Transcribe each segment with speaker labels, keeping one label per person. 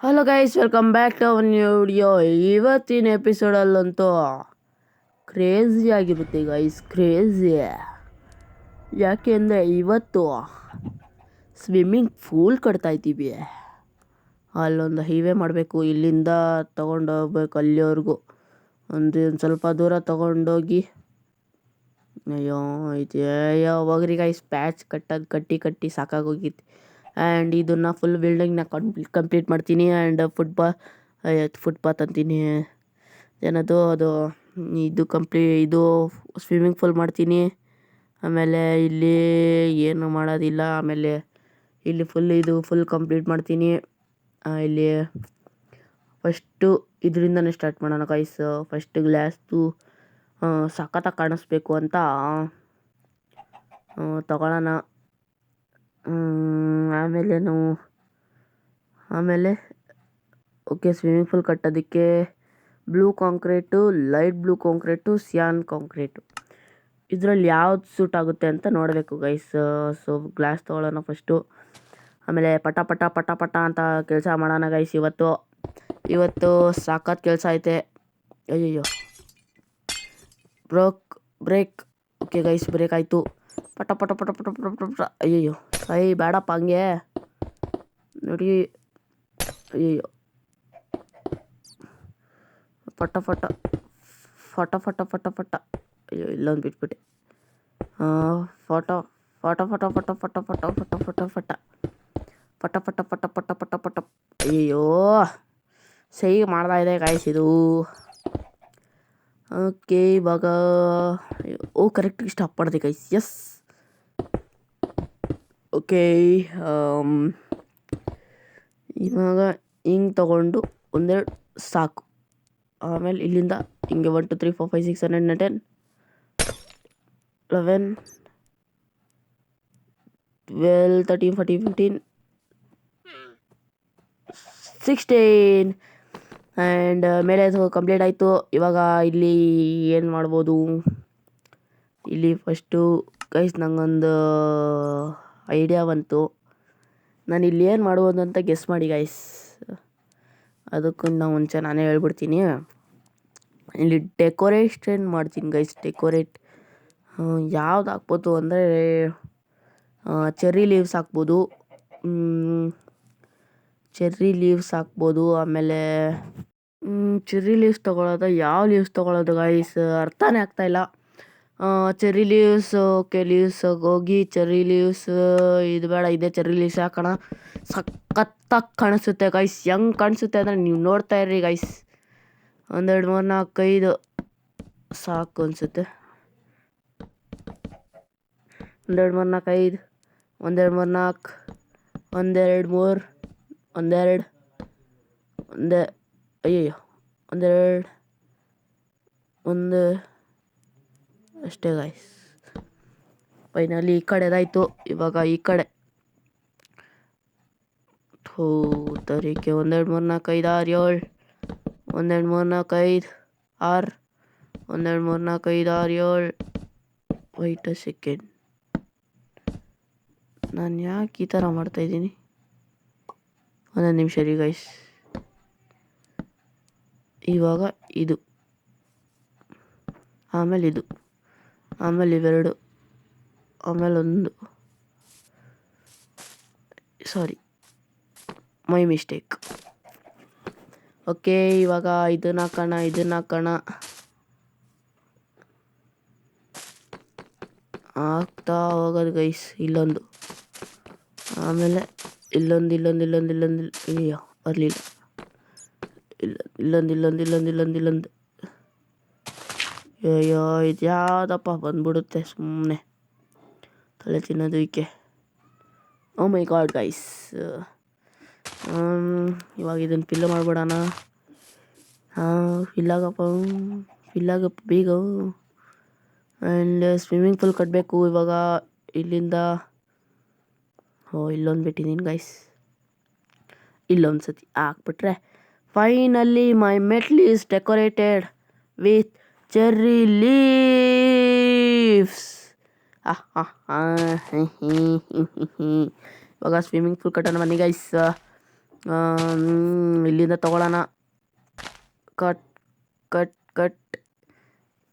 Speaker 1: Hello guys, welcome back to our new video. ಇವತ್ತಿನ ಎಪಿಸೋಡಲ್ಲಂತೂ crazy ಆಗಿರುತ್ತೆ ಗೈಸ್, ಕ್ರೇಜಿ. ಯಾಕೆ ಅಂದರೆ ಇವತ್ತು ಸ್ವಿಮ್ಮಿಂಗ್ ಪೂಲ್ ಕಟ್ತಾ ಇದ್ದೀವಿ. ಅಲ್ಲೊಂದು ಹೈವೇ ಮಾಡಬೇಕು, ಇಲ್ಲಿಂದ ತೊಗೊಂಡೋಗ್ಬೇಕು ಅಲ್ಲಿವರೆಗೂ. ಒಂದು ಸ್ವಲ್ಪ ದೂರ ತೊಗೊಂಡೋಗಿ ಅಯ್ಯೋ ಹೋಗ್ರಿ ಗೈಸ್, ಪ್ಯಾಚ್ ಕಟ್ಟಿ ಸಾಕಾಗೋಗಿತ್ತು. ಆ್ಯಂಡ್ ಇದನ್ನು ಫುಲ್ ಬಿಲ್ಡಿಂಗ್ನ ಕಂಪ್ಲೀಟ್ ಮಾಡ್ತೀನಿ. ಆ್ಯಂಡ್ ಫುಟ್ಪಾತ್ ಅಂತೀನಿ, ಅದು ಇದು ಸ್ವಿಮ್ಮಿಂಗ್ ಪೂಲ್ ಮಾಡ್ತೀನಿ. ಆಮೇಲೆ ಇಲ್ಲಿ ಏನು ಮಾಡೋದಿಲ್ಲ. ಆಮೇಲೆ ಇಲ್ಲಿ ಫುಲ್ ಕಂಪ್ಲೀಟ್ ಮಾಡ್ತೀನಿ. ಇಲ್ಲಿ ಫಸ್ಟು ಇದರಿಂದನೇ ಸ್ಟಾರ್ಟ್ ಮಾಡೋಣ ಗೈಸ್. ಫಸ್ಟ್ ಗ್ಲಾಸ್ದು ಸಖತ್ತಾಗಿ ಕಾಣಿಸ್ಬೇಕು ಅಂತ ತಗೊಳ್ಳೋಣ. ಆಮೇಲೆ ಓಕೆ, ಸ್ವಿಮ್ಮಿಂಗ್ ಪೂಲ್ ಕಟ್ಟೋದಕ್ಕೆ blue concrete, light blue concrete, cyan concrete, ಇದರಲ್ಲಿ ಯಾವ್ದು ಸೂಟ್ ಆಗುತ್ತೆ ಅಂತ ನೋಡಬೇಕು ಗೈಸ್. ಸೊ ಗ್ಲಾಸ್ ತೊಗೊಳ್ಳೋಣ ಫಸ್ಟು. ಆಮೇಲೆ ಪಟ ಪಟ ಪಟ ಪಟ ಅಂತ ಕೆಲಸ ಮಾಡೋಣ ಗೈಸ್. ಇವತ್ತು ಸಾಕತ್ತು ಕೆಲಸ ಐತೆ. ಅಯ್ಯಯ್ಯೋ, ಬ್ರೇಕ್. ಓಕೆ ಗೈಸ್, ಬ್ರೇಕ್ ಆಯಿತು. ಪಟ ಪಟ ಪಟ ಪಟ ಪಟ ಪಟ ಪಟ. ಅಯ್ಯಯ್ಯೋ ಬೇಡಪ್ಪ ಹಂಗೆ ನೋಡಿ. ಅಯ್ಯಯ್ಯೋ, ಪಟ ಪಟ ಫಟ ಫಟ ಫಟ ಫಟ. ಅಯ್ಯೋ, ಇಲ್ಲೊಂದು ಬಿಟ್ಬಿಟ್ಟೆ. ಫಟ ಫಟ ಫಟ ಫಟ ಫಟ ಫಟ ಫಟ ಫಟ ಫಟ ಪಟ ಪಟ ಪಟ ಪಟ ಪಟ ಪಟ. ಅಯ್ಯಯ್ಯೋ, ಸಹಿ ಮಾಡ್ತಾ ಇದೆ ಗಾಯ್ಸ್ ಇದು. ಓಕೆ, ಇವಾಗ ಕರೆಕ್ಟಾಗಿ ಸ್ಟಾಪ್ ಮಾಡಿದೆ ಗೈಸ್. S, okay. ಇವಾಗ ಹಿಂಗೆ ತಗೊಂಡು ಒಂದೆರಡು ಸಾಕು. ಆಮೇಲೆ ಇಲ್ಲಿಂದ ಹಿಂಗೆ 1 2 3 4 5 6 7 8 9 10 11 12 13 14 15 16. ಆ್ಯಂಡ್ ಮೇಲೆ ಅದು ಕಂಪ್ಲೀಟ್ ಆಯಿತು. ಇವಾಗ ಇಲ್ಲಿ ಏನು ಮಾಡ್ಬೋದು, ಇಲ್ಲಿ ಫಸ್ಟು ಗೈಸ್ ನಂಗೊಂದು ಐಡಿಯಾ ಬಂತು. ನಾನು ಇಲ್ಲಿ ಏನು ಮಾಡ್ಬೋದು ಅಂತ ಗೆಸ್ ಮಾಡಿ ಗೈಸ್. ಅದಕ್ಕಿಂತ ಮುಂಚೆ ನಾನೇ ಹೇಳ್ಬಿಡ್ತೀನಿ. ಇಲ್ಲಿ ಡೆಕೋರೇಷನ್ ಮಾಡ್ತೀನಿ ಗೈಸ್. ಯಾವ್ದು ಹಾಕ್ಬೋದು ಅಂದರೆ ಚೆರ್ರಿ ಲೀವ್ಸ್ ಹಾಕ್ಬೋದು. ಆಮೇಲೆ ಚೆರ್ರಿ ಲೀವ್ಸ್ ತೊಗೊಳೋದು, ಯಾವ ಲೀವ್ಸ್ ತೊಗೊಳೋದು ಗೈಸ್ ಅರ್ಥನೇ ಆಗ್ತಾಯಿಲ್ಲ. ಚೆರ್ರಿ ಲೀವ್ಸ್, ಓಕೆ ಲೀವ್ಸ್ ಹೋಗಿ ಚೆರ್ರಿ ಲೀವ್ಸ್ ಇದು ಬೇಡ, ಇದೇ ಚೆರ್ರಿ ಲೀವ್ಸ್ ಹಾಕೋಣ. ಸಖತ್ತಾಗಿ ಕಾಣಿಸುತ್ತೆ ಗೈಸ್. ಹೆಂಗೆ ಕಾಣಿಸುತ್ತೆ ಅಂದರೆ ನೀವು ನೋಡ್ತಾ ಇರ್ರಿ ಗೈಸ್. 1 2 3 4 5 ಸಾಕು ಅನಿಸುತ್ತೆ. 1 2 3 4 5 1 2 3 4 1 2 3 1 2 1 ಅಯ್ಯಯ್ಯೋ 1 2 1 ಅಷ್ಟೇ ಗೈಸ್. ಫೈನಲಿ ಈ ಕಡೆದಾಯಿತು. ಇವಾಗ ಈ ಕಡೆ ತರೀಕೆ 1 2 3 4 5 6 7 1 2 3 4 5 6 1 2 3 4 5 6 7. ವೈಟ್ ಅ ಸೆಕೆಂಡ್, ನಾನು ಯಾಕೆ ಈ ಥರ ಮಾಡ್ತಾಯಿದ್ದೀನಿ? ಒಂದೊಂದು ನಿಮಿಷ ರೀ ಗೈಸ್. ಇವಾಗ ಇದು, ಆಮೇಲೆ ಇದು, ಆಮೇಲೆ ಇವೆರಡು, ಆಮೇಲೆ ಒಂದು, ಸಾರಿ ಮೈ ಮಿಸ್ಟೇಕ್. ಓಕೆ, ಇವಾಗ ಇದನ್ನ ಹಾಕೋಣ. ಆಗ್ತಾ ಹೋಗೋದು ಗೈಸ್. ಇಲ್ಲೊಂದು, ಆಮೇಲೆ ಇಲ್ಲೊಂದು ಅಯ್ಯೋ ಬರಲಿಲ್ಲ. ಇಲ್ಲೊಂದು ಅಯ್ಯೋ, ಇದು ಯಾವುದಪ್ಪ ಬಂದ್ಬಿಡುತ್ತೆ ಸುಮ್ಮನೆ ತಲೆ ತಿನ್ನೋದಕ್ಕೆ. ಓ ಮೈ ಗಾಡ್ ಗೈಸ್. ಇವಾಗ ಇದನ್ನು ಫಿಲ್ ಮಾಡಿಬಿಡೋಣ. ಫಿಲ್ಲಾಗಪ್ಪ ಬೇಗ. ಆ್ಯಂಡ್ ಸ್ವಿಮ್ಮಿಂಗ್ ಪೂಲ್ ಕಟ್ಟಬೇಕು ಇವಾಗ. ಇಲ್ಲಿಂದ ಇಲ್ಲೊಂದು ಬಿಟ್ಟಿದ್ದೀನಿ ಗೈಸ್. ಇಲ್ಲೊಂದು ಸತಿ ಹಾಕ್ಬಿಟ್ರೆ finally my metal is decorated with cherry leaves. ಇವಾಗ ಸ್ವಿಮ್ಮಿಂಗ್ ಪೂಲ್ ಕಟ್ಟೋಣ ಬನ್ನಿ ಗೈಸ್. ಇಲ್ಲಿಂದ ತಗೊಳ್ಳೋಣ. Cut cut cut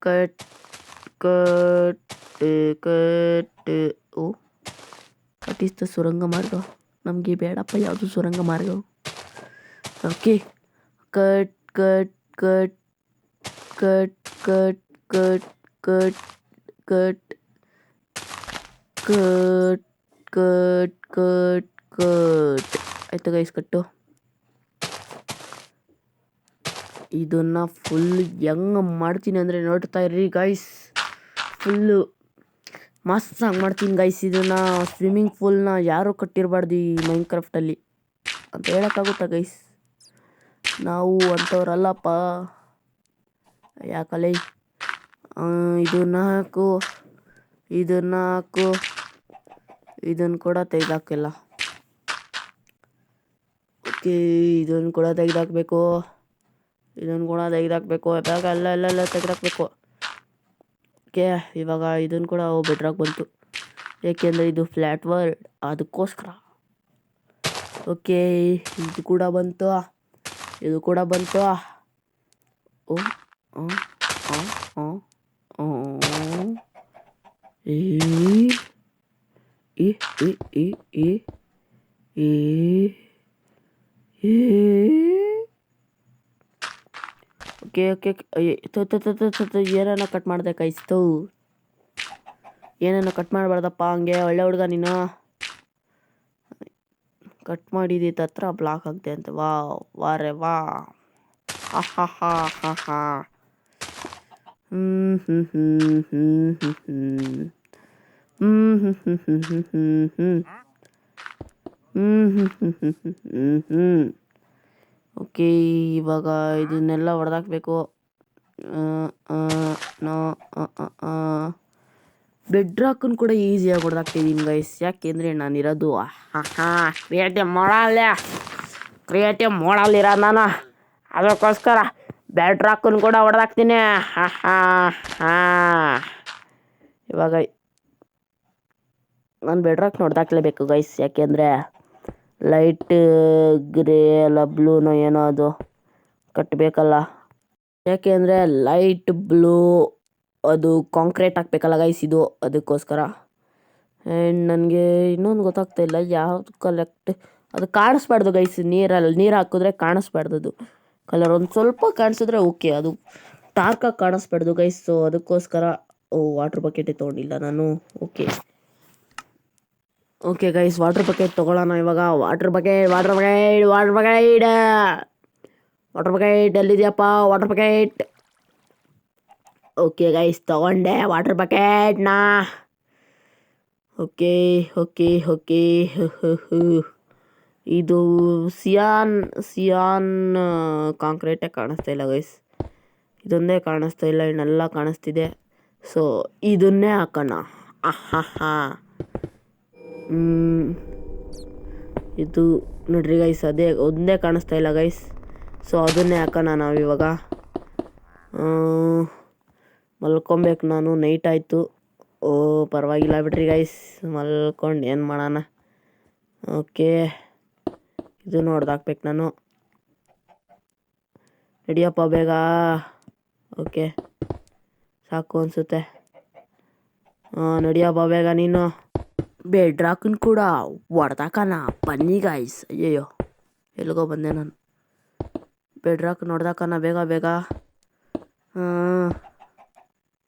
Speaker 1: cut cut cut. Oh, what is the ಸುರಂಗ ಮಾರ್ಗ? ನಮಗೆ ಬೇಡಪ್ಪ ಯಾವುದು ಸುರಂಗ ಮಾರ್ಗ. Okay, cut cut cut cut cut cut cut cut cut cut cut cut. ಆಯ್ತು ಗೈಸ್, ಕಟ್ಟು. ಇದನ್ನ ಫುಲ್ ಹೆಂಗೆ ಮಾಡ್ತೀನಿ ಅಂದರೆ ನೋಡ್ತಾ ಇರ್ರಿ ಗೈಸ್. ಫುಲ್ಲು ಮಸ್ತಾಗಿ ಮಾಡ್ತೀನಿ ಗೈಸ್. ಇದನ್ನು ಸ್ವಿಮ್ಮಿಂಗ್ ಪೂಲ್ನ ಯಾರೂ ಕಟ್ಟಿರಬಾರ್ದು ಈ ಮೈನ್ಕ್ರಾಫ್ಟಲ್ಲಿ ಅಂತ ಹೇಳೋಕ್ಕಾಗುತ್ತಾ ಗೈಸ್? ನಾವು ಅಂಥವ್ರಲ್ಲಪ್ಪ. ಯಾಕಲೆ ಇದನ್ನ ಹಾಕು, ಇದನ್ನು ಹಾಕು, ಇದನ್ನು ಕೂಡ ತೆಗೆದಾಕಿಲ್ಲ. ಓಕೆ, ಇದನ್ನು ಕೂಡ ತೆಗೆದಾಕಬೇಕು, ಇದನ್ನು ಕೂಡ ತೆಗೆದಾಕಬೇಕು. ಇವಾಗ ಎಲ್ಲ ತೆಗೆದಾಕಬೇಕು. ಓಕೆ, ಇವಾಗ ಇದನ್ನು ಕೂಡ ಬೆಟ್ರಾಕ್ ಬಂತು, ಏಕೆಂದರೆ ಇದು ಫ್ಲ್ಯಾಟ್ ವರ್ಡ್, ಅದಕ್ಕೋಸ್ಕರ. ಓಕೆ, ಇದು ಕೂಡ ಬಂತು, ಇದು ಕೂಡ ಬಂತು. ಓ ಓಕೆ ಓಕೆ. ಏನನ್ನ ಕಟ್ ಮಾಡಿದೆ ಕಾಯಿಸ್ತು. ಏನನ್ನ ಕಟ್ ಮಾಡಬಾರ್ದಪ್ಪ, ಹಂಗೆ ಒಳ್ಳೆ ಹುಡುಗ ನೀನು. ಕಟ್ ಮಾಡಿದ್ದಿತ್ತು ಹತ್ರ ಬ್ಲಾಕ್ ಆಗ್ತೆ ಅಂತ. ವಾರೆ ವಾ. ಹಾ ಹಾ ಹಾ ಹಾ. ಓಕೆ, ಇವಾಗ ಇದನ್ನೆಲ್ಲ ಹೊಡೆದಾಕಬೇಕು. ಬೆಡ್ ರಾಕನ್ನು ಕೂಡ ಈಸಿಯಾಗಿ ಹೊಡೆದಾಕ್ತಿದ್ದೀನಿ ಗೈಸ್. ಯಾಕೆಂದರೆ ನಾನಿರೋದು ಕ್ರಿಯೇಟಿವ್ ಮಾಡಲಿರೋ ನಾನು, ಅದಕ್ಕೋಸ್ಕರ ಬೆಡ್ ರಾಕನ್ನು ಕೂಡ ಹೊಡೆದಾಕ್ತೀನಿ. ಇವಾಗ ನಾನು ಬೆಡ್ ರಾಕ್ನ ಹೊಡೆದಾಕ್ಲೇಬೇಕು ಗೈಸ್. ಯಾಕೆಂದರೆ ಲೈಟ್ ಗ್ರೇ ಅಲ್ಲ ಬ್ಲೂನೋ ಏನೋ ಅದು ಕಟ್ಟಬೇಕಲ್ಲ. ಯಾಕೆಂದರೆ ಲೈಟ್ ಬ್ಲೂ ಅದು ಕಾಂಕ್ರೀಟ್ ಹಾಕಬೇಕಲ್ಲ ಗೈಸ್, ಇದು ಅದಕ್ಕೋಸ್ಕರ. ಆ್ಯಂಡ್ ನನಗೆ ಇನ್ನೊಂದು ಗೊತ್ತಾಗ್ತಾಯಿಲ್ಲ ಯಾವುದು ಕಲೆಕ್ಟ್. ಅದು ಕಾಣಿಸ್ಬಾರ್ದು ಗೈಸ್, ನೀರು ಹಾಕಿದ್ರೆ ಕಾಣಿಸ್ಬಾರ್ದು. ಅದು ಕಲರ್ ಒಂದು ಸ್ವಲ್ಪ ಕಾಣಿಸಿದ್ರೆ ಓಕೆ, ಅದು ಡಾರ್ಕಾಗಿ ಕಾಣಿಸ್ಬಾರ್ದು ಗೈಸ್. ಸೊ ಅದಕ್ಕೋಸ್ಕರ ವಾಟರ್ ಬಕೆಟೇ ತೊಗೊಂಡಿಲ್ಲ ನಾನು. ಓಕೆ ಗೈಸ್, ವಾಟರ್ ಬಕೆಟ್ ತೊಗೊಳ್ಳೋಣ ಇವಾಗ. ವಾಟರ್ ಬಕೆಟ್ ಎಲ್ಲಿದೆಯಪ್ಪ? Water bucket. ಓಕೆ ಗೈಸ್, ತಗೊಂಡೆ ವಾಟರ್ ಬಕೆಟ್ನ. Okay okay okay. ಇದು ಸಿಯಾನ್ ಕಾಂಕ್ರೀಟೇ ಕಾಣಿಸ್ತಾ ಇಲ್ಲ ಗೈಸ್. ಇದೊಂದೇ ಕಾಣಿಸ್ತಾ ಇಲ್ಲ, ಇನ್ನೆಲ್ಲ ಕಾಣಿಸ್ತಿದೆ. ಸೊ ಇದನ್ನೇ ಹಾಕೋಣ. ಇದು ನೋಡ್ರಿ ಗೈಸ್, ಅದೇ ಒಂದೇ ಕಾಣಿಸ್ತಾ ಇಲ್ಲ ಗೈಸ್. ಸೊ ಅದನ್ನೇ ಹಾಕೋಣ ನಾವಿವಾಗ. ಮಲ್ಕೊಬೇಕು ನಾನು, ನೈಟ್ ಆಯಿತು. ಪರವಾಗಿಲ್ಲ ಬಿಡ್ರಿ ಗೈಸ್, ಮಲ್ಕೊಂಡು ಏನು ಮಾಡೋಣ. ಓಕೆ, ಇದು ನೋಡ್ದಾಕ್ಬೇಕು ನಾನು. ನಡಿಯಪ್ಪ ಬೇಗ. ಓಕೆ, ಸಾಕು ಅನಿಸುತ್ತೆ. ನಡಿಯಪ್ಪ ಬೇಗ ನೀನು. ಬೆಡ್ ರಾಕನ್ನು ಕೂಡ ಹೊಡೆದಾಕಣ ಬನ್ನಿ ಗಾಯ್ಸ್. ಅಯ್ಯಯ್ಯೋ, ಎಲ್ಲಿಗೋ ಬಂದೆ ನಾನು. ಬೆಡ್ ರಾಕನ್ನು ಹೊಡೆದಾಕಣ ಬೇಗ ಬೇಗ.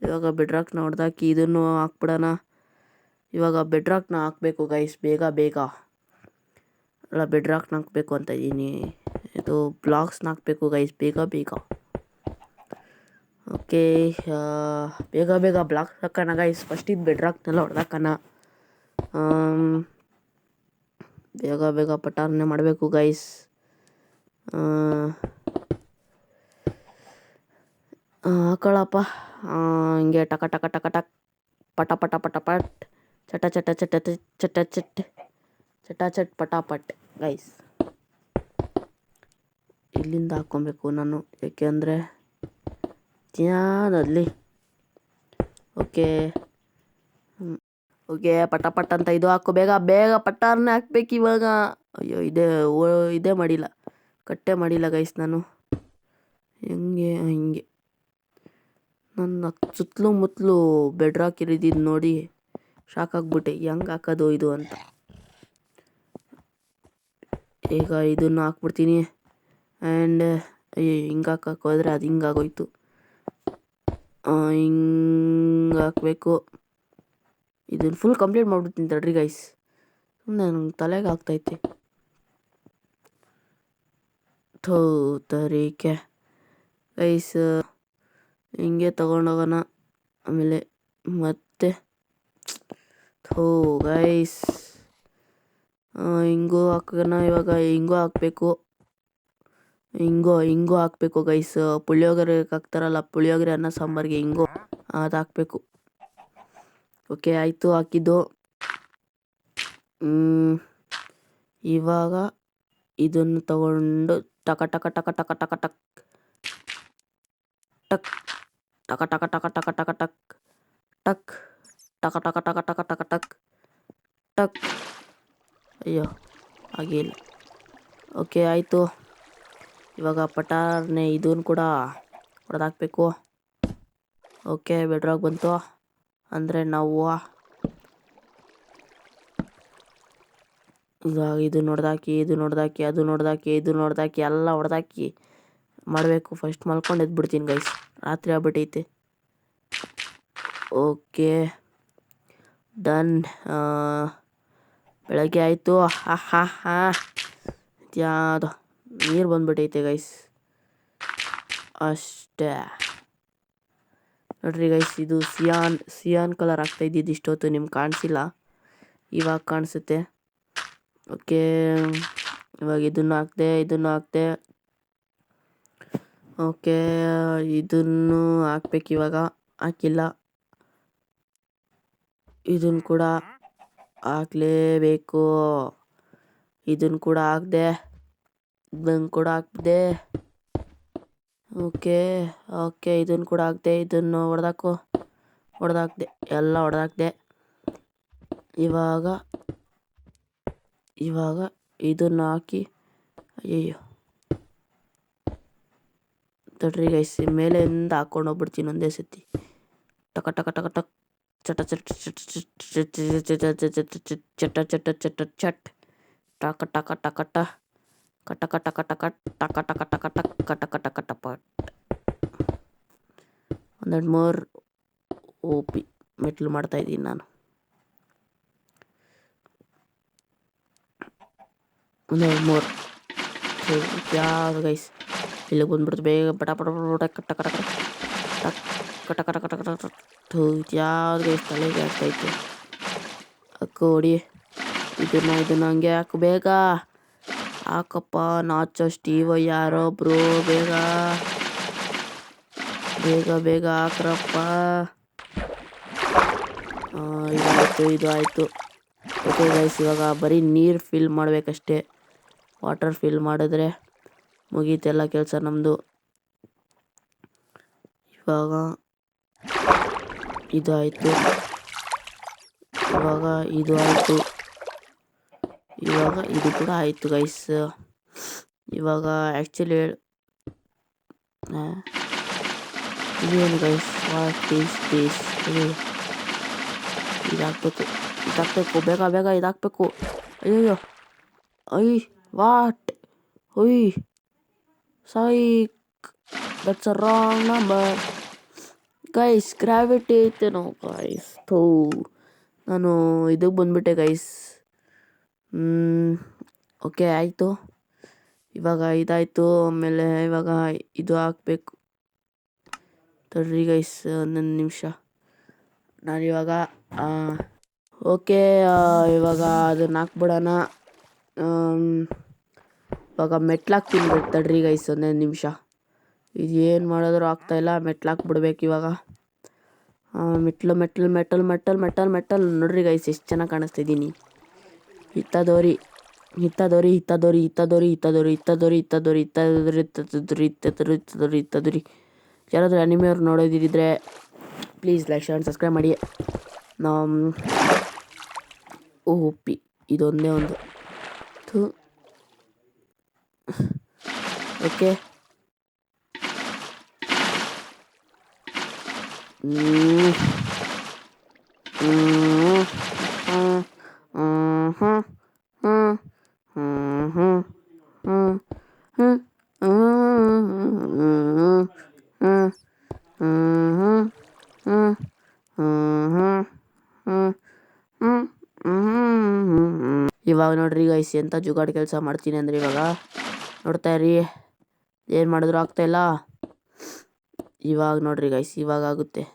Speaker 1: ಇವಾಗ ಬೆಡ್ ರಾಕ್ನ ಹೊಡೆದಾಕಿ ಇದನ್ನು ಹಾಕ್ಬಿಡೋಣ. ಇವಾಗ ಬೆಡ್ ರಾಕ್ನ ಹಾಕಬೇಕು ಗೈಸ್, ಬೇಗ ಬೇಗ. ಅಲ್ಲ, ಬೆಡ್ ರಾಕ್ನ ಹಾಕಬೇಕು ಅಂತ ಇದ್ದೀನಿ. ಇದು ಬ್ಲಾಕ್ಸ್ನ ಹಾಕಬೇಕು ಗೈಸ್, ಬೇಗ ಬೇಗ. ಓಕೆ, ಬೇಗ ಬೇಗ ಬ್ಲಾಕ್ಸ್ ಹಾಕೋಣ ಗೈಸ್. ಫಸ್ಟ್ ಇದು ಬೆಡ್ ರಾಕ್ನೆಲ್ಲ ಹೊಡೆದಾಕಣ. ಬೇಗ ಬೇಗ ಪಟಾರ್ನೆ ಮಾಡಬೇಕು ಗೈಸ್. ಹಾಕೊಳ್ಳಪ್ಪ ಹಿಂಗೆ ಟಕ ಟಕ ಟಕ ಟಕ್, ಪಟ ಪಟ ಪಟ ಪಟ್, ಚಟ ಚಟ ಚಟ ಚಟ ಚಟ್, ಚಟ ಚಟ್ ಪಟಾಪಟ್ ಗೈಸ್. ಇಲ್ಲಿಂದ ಹಾಕ್ಕೊಬೇಕು ನಾನು, ಏಕೆಂದರೆ ಧ್ಯಾನಲ್ಲಿ. ಓಕೆ ಓಕೆ, ಪಟ ಪಟ್ ಅಂತ ಇದು ಹಾಕು. ಬೇಗ ಬೇಗ ಪಟಾರ್ನೆ ಹಾಕ್ಬೇಕು ಇವಾಗ. ಅಯ್ಯೋ ಇದೇ ಮಾಡಿಲ್ಲ, ಕಟ್ಟೆ ಮಾಡಿಲ್ಲ ಗೈಸ್ ನಾನು. ಹಿಂಗೆ ನನ್ನ ಸುತ್ತಲೂ ಮುತ್ತಲೂ ಬೆಡ್ ರಾಕ್ ಇರಿದಿದ್ದು ನೋಡಿ ಶಾಕ್ ಆಗ್ಬಿಟ್ಟೆ, ಹೆಂಗೆ ಹಾಕೋದು ಇದು ಅಂತ. ಈಗ ಇದನ್ನು ಹಾಕ್ಬಿಡ್ತೀನಿ. ಆ್ಯಂಡ್ ಅಯ್ಯೋ ಹಿಂಗೆ ಹಾಕಕ್ಕೆ ಹೋದರೆ ಅದು ಹಿಂಗಾಗೋಯ್ತು. ಹಿಂಗೆ ಹಾಕಬೇಕು. ಇದನ್ನು ಫುಲ್ ಕಂಪ್ಲೀಟ್ ಮಾಡ್ಬಿಡ್ತೀನಿ ತಡ್ರಿ ಗೈಸ್, ಸುಮ್ಮನೆ ನಂಗೆ ತಲೆಗೆ ಆಗ್ತೈತೆ. ತರೀಕೆ ಗೈಸ್, ಹಿಂಗೆ ತಗೊಂಡೋಗೋಣ. ಆಮೇಲೆ ಮತ್ತೆ ಗೈಸ್ ಹಿಂಗೂ ಹಾಕೋಣ. ಇವಾಗ ಹಿಂಗೂ ಹಾಕಬೇಕು, ಹಿಂಗೂ ಹಾಕಬೇಕು ಗೈಸ್. ಪುಳಿಯೋಗರೆಗೆ ಹಾಕ್ತಾರಲ್ಲ, ಪುಳಿಯೋಗರೆ ಅನ್ನ ಸಾಂಬಾರಿಗೆ ಹಿಂಗೂ ಅದು ಹಾಕಬೇಕು. ಓಕೆ ಆಯಿತು, ಹಾಕಿದ್ದು. ಇವಾಗ ಇದನ್ನು ತಗೊಂಡು ಟಕ ಟಕ ಟಕ ಟಕ ಟಕ ಟಕ್ ಟಕ್ ಟಕ ಟಕ ಟಕ ಟಕ ಟಕ ಟಕ್ ಟಕ್ ಟಕ ಟಕ ಟಕ ಟಕ ಟಕ ಟಕ್ ಟಕ್. ಅಯ್ಯೋ ಆಗಿಲ್ಲ. ಓಕೆ ಆಯಿತು. ಇವಾಗ ಪಟಾರ್ನೆ ಇದನ್ನು ಕೂಡ ಹೊಡೆದಾಕಬೇಕು. ಓಕೆ ಬೆಡ್ರಾಗ್ ಬಂತು. ಅಂದರೆ ನಾವು ಇವಾಗ ಇದು ನೋಡ್ದಾಕಿ ಅದು ನೋಡ್ದಾಕಿ ಎಲ್ಲ ಹೊಡೆದಾಕಿ ಮಾಡಬೇಕು. ಫಸ್ಟ್ ಮಲ್ಕೊಂಡು ಎದ್ಬಿಡ್ತೀನಿ ಗೈಸ್, ರಾತ್ರಿ ಆಗ್ಬಿಟ್ಟೈತೆ. Okay done. ಬೆಳಗ್ಗೆ ಆಯಿತು. ಯಾವುದು ನೀರು ಬಂದ್ಬಿಟ್ಟೈತೆ ಗೈಸ್, ಅಷ್ಟೇ ನೋಡ್ರಿ ಗೈಸ್. ಇದು ಸಿಯಾನ್ ಕಲರ್ ಆಗ್ತಾ ಇದ್ದಿದ್ದು ಇಷ್ಟೊತ್ತು ನಿಮ್ಗೆ ಕಾಣಿಸಿಲ್ಲ, ಇವಾಗ ಕಾಣಿಸುತ್ತೆ. ಓಕೆ ಇವಾಗ ಇದನ್ನು ಹಾಕ್ದೆ. ಓಕೆ ಇದನ್ನು ಹಾಕ್ಬೇಕು. ಇವಾಗ ಹಾಕಿಲ್ಲ, ಇದನ್ನು ಕೂಡ ಹಾಕ್ಲೇಬೇಕು. ಇದನ್ನು ಕೂಡ ಹಾಕ್ದೆ. ಓಕೆ ಇದನ್ನು ಕೂಡ ಹಾಕ್ದೆ. ಇದನ್ನು ಹೊಡೆದಾಕ್ದೆ, ಎಲ್ಲ ಹೊಡೆದಾಕ್ದೆ. ಇವಾಗ ಇದನ್ನು ಹಾಕಿ, ಅಯ್ಯಯ್ಯೋ ತಡ್ರಿ ಗೈಸ್, ಮೇಲೆಯಿಂದ ಹಾಕೊಂಡು ಹೋಗ್ಬಿಡ್ತೀನಿ ಒಂದೇ ಸತಿ. ಟಕ ಟಕ ಟಕ ಟಕ್ ಚಟ ಚಟ್ ಚಟ್ ಚಟ್ ಟಕ ಟಕ ಟಕ ಟ ಕಟ ಕಟ ಕಟ ಕಟ್ ಟಕ ಟಕ ಟಕ ಟಕ್ ಕಟ ಕಟ ಕಟ ಪಟ್. 100 ಮೋರ್ OP ಮೆಟ್ಲು ಮಾಡ್ತಾಯಿದ್ದೀನಿ ನಾನು. ಮೋರ್ ಯಾವುದು ಗೈಸ್, ಇಲ್ಲಿಗೆ ಬಂದ್ಬಿಡ್ತು ಬೇಗ. ಪಟ ಪಟ ಪಟ ಕಟ ಕಟ ಕಟ ಟಕ್ ಕಟ ಕಟ ಕಟ ಕಟ ಯಾವುದು ಗೈಸ್, ತಲೆಗೆ ಆಗ್ತೈತೆ. ಹಾಕೋಡಿ ಇದನ್ನು ಹಂಗೆ ಹಾಕು, ಬೇಗ ಹಾಕಪ್ಪ. ನಾಚೋ ಸ್ಟೀವ್ ಯಾರೋ ಬ್ರೋ, ಬೇಗ ಹಾಕ್ರಪ್ಪ. ಇದು ಆಯಿತು. ಓಕೆ ಗೈಸ್, ಇವಾಗ ಬರೀ ನೀರು ಫಿಲ್ ಮಾಡಬೇಕಷ್ಟೇ. ವಾಟರ್ ಫಿಲ್ ಮಾಡಿದ್ರೆ ಮುಗೀತೆಲ್ಲ ಕೆಲಸ ನಮ್ಮದು. ಇವಾಗ ಇದು ಆಯಿತು. ಇವಾಗ ಇದು ಕೂಡ ಆಯಿತು ಗೈಸ್. ಇವಾಗ ಆ್ಯಕ್ಚುಲಿ ಇದೇನು ಗೈಸ್, ವಾಟ್ ಈಸ್ ದಿಸ್? ಇದಾಕಬೇಕು ಬೇಗ ಇದಾಕಬೇಕು. ಅಯ್ಯೋ what psych, that's a wrong number guys. Gravity ಐತೇನೋ ಗೈಸ್. ನಾನು ಇದಕ್ಕೆ ಬಂದ್ಬಿಟ್ಟೆ ಗೈಸ್. ಓಕೆ ಆಯಿತು. ಇವಾಗ ಇದಾಯಿತು. ಆಮೇಲೆ ಇವಾಗ ಇದು ಹಾಕಬೇಕು. ತಡ್ರಿ ಗೈಸ್, ಒಂದೊಂದು ನಿಮಿಷ. ನಾನಿವಾಗ ಓಕೆ ಇವಾಗ ಅದನ್ನು ಹಾಕ್ಬಿಡೋಣ. ಇವಾಗ ಮೆಟ್ಲಾಕ್ತೀನಿ ತಡ್ರಿ ಗೈಸ್, ಒಂದೊಂದು ನಿಮಿಷ. ಇದು ಏನು ಮಾಡಿದ್ರು ಆಗ್ತಾಯಿಲ್ಲ, ಮೆಟ್ಲಾಕ್ಬಿಡ್ಬೇಕು ಇವಾಗ. ಮೆಟಲ್ ನೋಡ್ರಿ ಗೈಸ್, ಎಷ್ಟು ಚೆನ್ನಾಗಿ ಕಾಣಿಸ್ತಿದ್ದೀನಿ. ಹಿತ್ತದೋರಿ ಯಾರಾದರೂ ಅನಿಮೆಯವ್ರು ನೋಡೋದಿದ್ರೆ please like share and subscribe ಮಾಡಿ. OP ಇದೊಂದೇ ಒಂದು ಓಕೆ. ಹ್ಮ್. ಹ್ಮ್. ಹ್ಮ್. ಹ್ಮ್. ಹ್ಮ್. ಹ್ಮ್. ಹ್ಮ್. ಹ್ಮ್. ಹ್ಮ್. ಹ್ಮ್. ಹ್ಮ್. ಹ್ಮ್. ಹ್ಮ್. ಹ್ಮ್. ಹ್ಮ್. ಇವಾಗ ನೋಡ್ರಿ ಗೈಸ್ ಎಂತ ಜುಗಾಡ್ ಕೆಲಸ ಮಾಡ್ತೀನಿ ಅಂದ್ರೆ ಇವಾಗ ನೋಡ್ತಾ ಇರಿ ಏನು ಮಾಡಿದ್ರು ಆಗ್ತಾ ಇಲ್ಲ. ಇವಾಗ ನೋಡ್ರಿ ಗೈಸ್ ಇವಾಗ ಆಗುತ್ತೆ.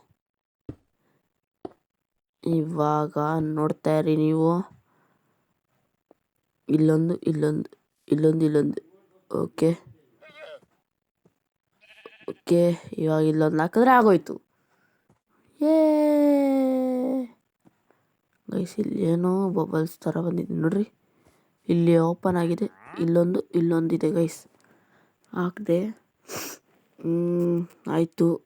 Speaker 1: ಇವಾಗ ನೋಡ್ತಾ ಇರಿ ನೀವು, ಇಲ್ಲೊಂದು ಇಲ್ಲೊಂದು ಇಲ್ಲೊಂದು ಇಲ್ಲೊಂದು. ಓಕೆ ಓಕೆ ಇವಾಗ ಇಲ್ಲೊಂದು ಹಾಕಿದ್ರೆ ಆಗೋಯ್ತು. ಏ ಗೈಸ್ ಇಲ್ಲಿ ಏನೋ ಬಬಲ್ಸ್ ಥರ ಬಂದಿದೆ ನೋಡ್ರಿ, ಇಲ್ಲಿ ಓಪನ್ ಆಗಿದೆ. ಇಲ್ಲೊಂದಿದೆ ಗೈಸ್, ಹಾಕಿದೆ. ಆಯಿತು,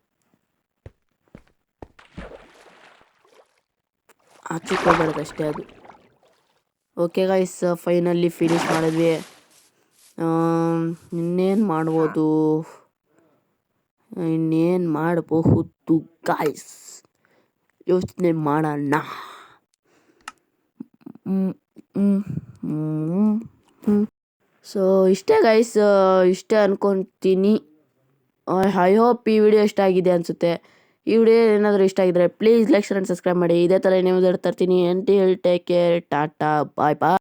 Speaker 1: ಹಚ್ಚಿಕೋಬಾರ್ದು ಅಷ್ಟೇ ಅದು. ಓಕೆ ಗೈಸ್ ಫೈನಲಿ ಫಿನಿಶ್ ಮಾಡಿದ್ವಿ. ಇನ್ನೇನು ಮಾಡಬಹುದು ಗೈಸ್, ಯೋಚನೆ ಮಾಡೋಣ. ಸೊ ಇಷ್ಟೇ ಗೈಸ್, ಇಷ್ಟೇ ಅನ್ಕೊತೀನಿ. ಐ ಹೋಪ್ ಈ ವಿಡಿಯೋ ಇಷ್ಟ ಆಗಿದೆ ಅನಿಸುತ್ತೆ. ಈ ವಿಡಿಯೋ ಏನಾದರೂ ಇಷ್ಟ ಆಗಿದ್ರೆ please like share and subscribe ಮಾಡಿ. ಇದೇ ಥರ ನೀವು ತರ್ತೀನಿ. ಟೇಕ್ ಕೇರ್, ಟಾಟಾ, ಬಾಯ್ ಬಾಯ್.